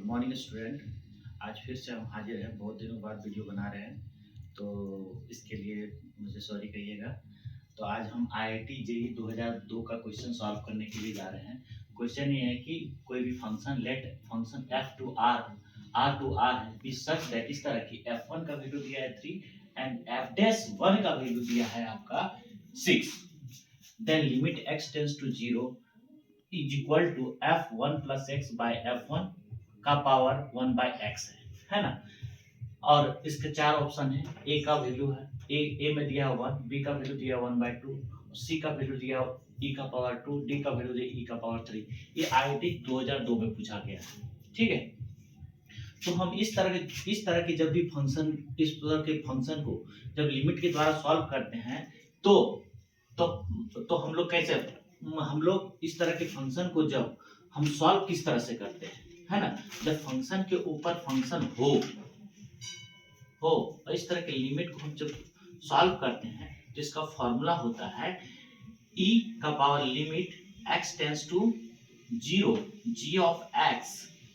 Morning student. आज फिर से हम हाजिर हैं, बहुत दिनों बाद वीडियो बना रहे हैं, तो इसके लिए मुझे सॉरी कहिएगा। तो आज हम IIT JEE 2002 का क्वेश्चन सॉल्व करने के लिए जा रहे हैं। क्वेश्चन ये है कि कोई भी function let function f to r है बी सच दैट इस तरह की f1 का वैल्यू दिया है 3 एंड f'1 का वैल्यू दिया है आपका 6, then limit x tends to 0 is equal to f1 plus x by f1 का पावर 1 बाय x है ना। और इसके चार ऑप्शन है। ए का वैल्यू है ए में दिया है 1, बी का वैल्यू दिया है 1/2, सी का वैल्यू दिया है e का पावर 2, डी का वैल्यू दिया e का पावर 3। ये IIT 2002 में पूछा गया है, ठीक है। तो हम इस तरह के जब भी फंक्शन इस तरह के फंक्शन को जब लिमिट के द्वारा सॉल्व करते हैं तो हम लोग कैसे, हम लोग इस तरह के फंक्शन को जब हम सॉल्व किस तरह से करते हैं, है ना। जब फंक्शन के ऊपर फंक्शन हो और इस तरह के लिमिट को हम जब सॉल्व करते हैं तो इसका फॉर्मूला होता है e का power limit x tends to 0 g of x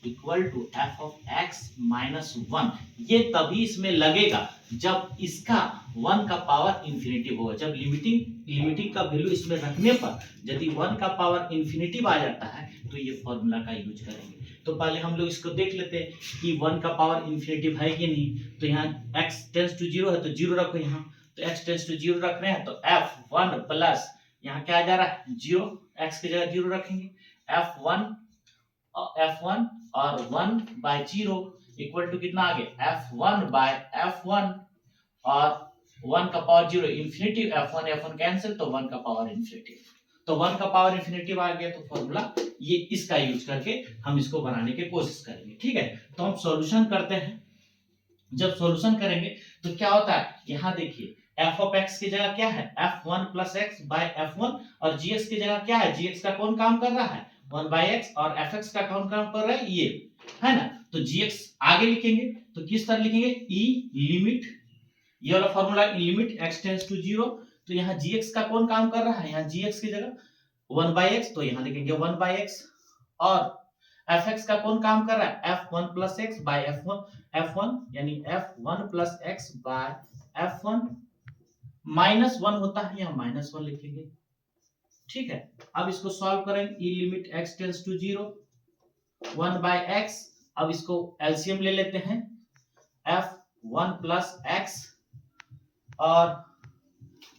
equal to f of x minus 1। ये तभी इसमें लगेगा जब इसका 1 का पावर इंफिनिटी होगा। जब लिमिटिंग का वैल्यू इसमें रखने पर यदि 1 का पावर इंफिनिटी आ जाता है तो ये फॉर्मूला का यूज करेंगे। तो पहले हम लोग इसको देख लेते हैं कि 1 का पावर इंफिनिटी है कि नहीं। तो यहाँ x टेंड्स टू 0 है तो 0 रखो यहाँ, तो x टेंड्स टू 0 रख रहे हैं तो f1 प्लस यहाँ क्या आ जा रहा है 0, x की जगह 0 रखेंगे, f1 और 1/0 इक्वल टू कितना आ गया f1/f1 और 1 का पावर 0 इंफिनिटी, f1 कैंसिल तो 1 का पावर इंफिनिटी। तो 1 का पावर इंफिनिटी आ गया तो फॉर्मूला ये इसका यूज करके हम इसको बनाने की कोशिश करेंगे, ठीक है। तो हम सॉल्यूशन करते हैं। जब सॉल्यूशन करेंगे तो क्या होता है, यहाँ देखिए f ऑफ x की जगह क्या है f1 plus x by f1 और gx की जगह क्या है, gx का कौन काम कर रहा है 1/x और fx का कौन काम कर रहा है ये, है ना। तो gx आगे लिखेंगे तो किस तरह लिखेंगे e लिमिट, ये वाला formula limit x tends to 0। तो यहाँ gx का कौन काम कर रहा है, यहाँ gx की जगह 1/x तो यहाँ लिखेंगे 1/x और fx का कौन काम कर रहा है f1 plus x by f1 यानी f1 plus x by f1 minus 1 होता है, यहाँ माइनस 1 लिखेंगे, ठीक है। अब इसको सॉल्व करेंगे e limit x tends to 0 1/x। अब इसको एलसीएम ले लेते हैं f1 प्लस x और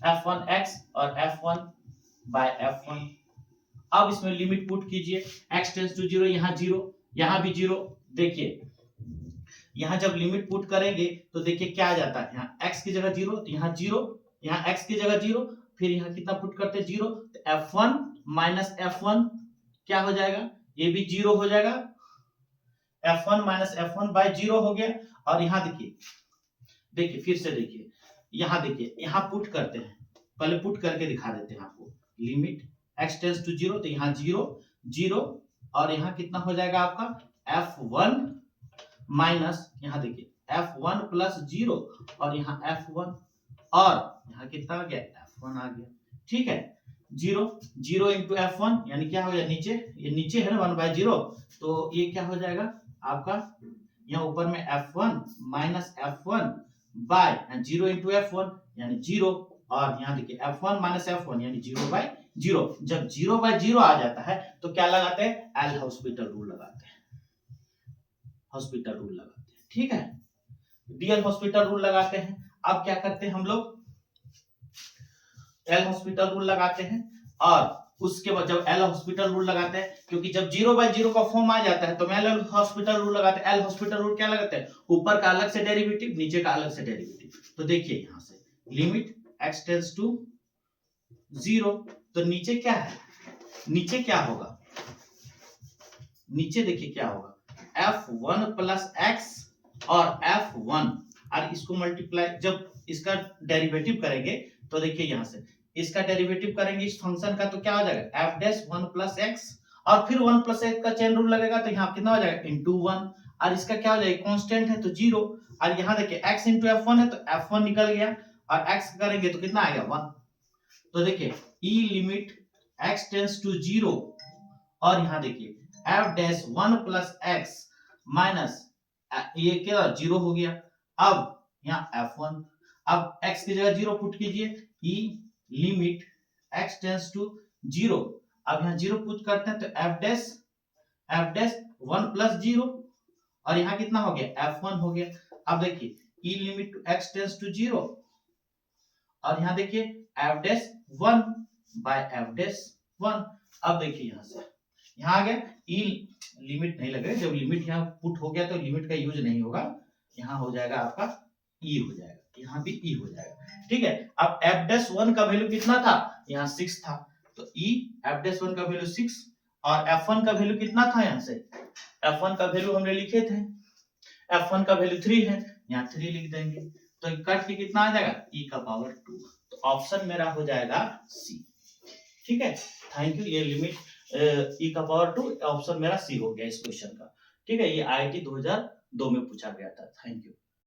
f1x और f1/f1। अब इसमें लिमिट पुट कीजिए x टेंड्स टू 0, यहाँ 0 यहाँ भी 0। देखिए यहाँ जब लिमिट पुट करेंगे तो देखिए क्या आ जाता है, यहाँ x की जगह 0 तो यहाँ 0, यहाँ x की जगह 0, फिर यहाँ कितना पुट करते हैं 0 तो f1 माइनस f1 क्या हो जाएगा, ये भी 0 हो जाएगा, f1 माइनस f1/0 हो गया। और यहाँ देखिए फिर से देखिए यहाँ देखिए यहाँ पुट करते हैं, पहले पुट करके दिखा देते हैं आपको। लिमिट x टेंड्स टू 0 तो यहाँ 0 और यहाँ कितना हो जाएगा आपका f1 माइनस यहाँ देखिए f1 प्लस 0 और यहाँ f1 और यहाँ कितना आ गया f1 आ गया, ठीक है। 0 इंटू f1 यानी क्या हो गया नीचे, ये नीचे है ना 1/0 तो ये क्या हो जाएगा आपका, यहाँ ऊपर में f1 minus f1 bye 0 into f1 यानी 0 और यहाँ देखिए f1 माइनस f1 यानी 0/0। जब 0/0 आ जाता है तो क्या लगाते हैं, एल हॉस्पिटल रूल लगाते हैं, ठीक है। डीएल हॉस्पिटल रूल लगाते हैं। अब क्या करते हैं हम लोग, एल हॉस्पिटल रूल लगाते हैं और उसके बाद जब एल हॉस्पिटल रूल लगाते हैं, क्योंकि जब 0/0 का फॉर्म आ जाता है तो एल हॉस्पिटल रूल लगाते हैं। एल हॉस्पिटल रूल क्या लगाते हैं, ऊपर का अलग से डेरिवेटिव नीचे का अलग से डेरिवेटिव। तो देखिए यहाँ से लिमिट x टेंड्स टू 0 तो नीचे क्या है, नीचे क्या होगा, नीचे देखिए क्या होगा f1 प्लस x और f1 और इसको मल्टीप्लाई जब इसका डेरिवेटिव करेंगे तो देखिए यहाँ से इसका डेरिवेटिव करेंगे इस फंक्शन का तो क्या हो जाएगा f'1 प्लस x और फिर 1 प्लस x का चेन रूल लगेगा तो यहाँ कितना हो जाएगा इंटू 1 और इसका क्या हो जाएगा कांस्टेंट है तो 0 और यहाँ देखिए x इंटू f1 है तो f1 निकल गया और x करेंगे तो कितना आएगा 1। तो देखिए e limit x tends to 0 और यहाँ देखिए f'1 प्लस x माइनस ये क्या 0 हो गया। अब यहाँ f1, अब x की जगह 0 पुट कीजिए, ई लिमिट x टेंस टू 0। अब यहाँ 0 पुट करते हैं तो f डैश 1 प्लस 0, और यहाँ कितना हो गया f1 हो गया। अब देखिए e limit to x tends to 0, और यहाँ देखिए f dash 1 by f dash 1। अब देखिए यहाँ से यहाँ आ गया ई लिमिट नहीं लगे, जब लिमिट यहाँ पुट हो गया तो लिमिट का यूज नहीं होगा, यहाँ हो जाएगा आपका ई हो जाएगा, यहाँ भी ई हो जाएगा। ठीक है, अब f डैश 1 का वैल्यू कितना था, यहाँ 6 था, तो ई f डैश 1 का वैल्यू 6, और f1 का वैल्यू कितना था, यहाँ से f1 का वैल्यू हमने लिखे थे, f1 का वैल्यू 3 है, यहाँ 3 लिख देंगे, तो कट के कितना आ जाएगा e का पावर 2। तो ऑप्शन मेरा हो जाएगा सी। ठीक है, थैंक यू। ये लिमिट e का पावर 2 ऑप्शन मेरा सी हो गया इस क्वेश्चन का। ठीक है, ये IIT 2002 में पूछा गया था। Thank you.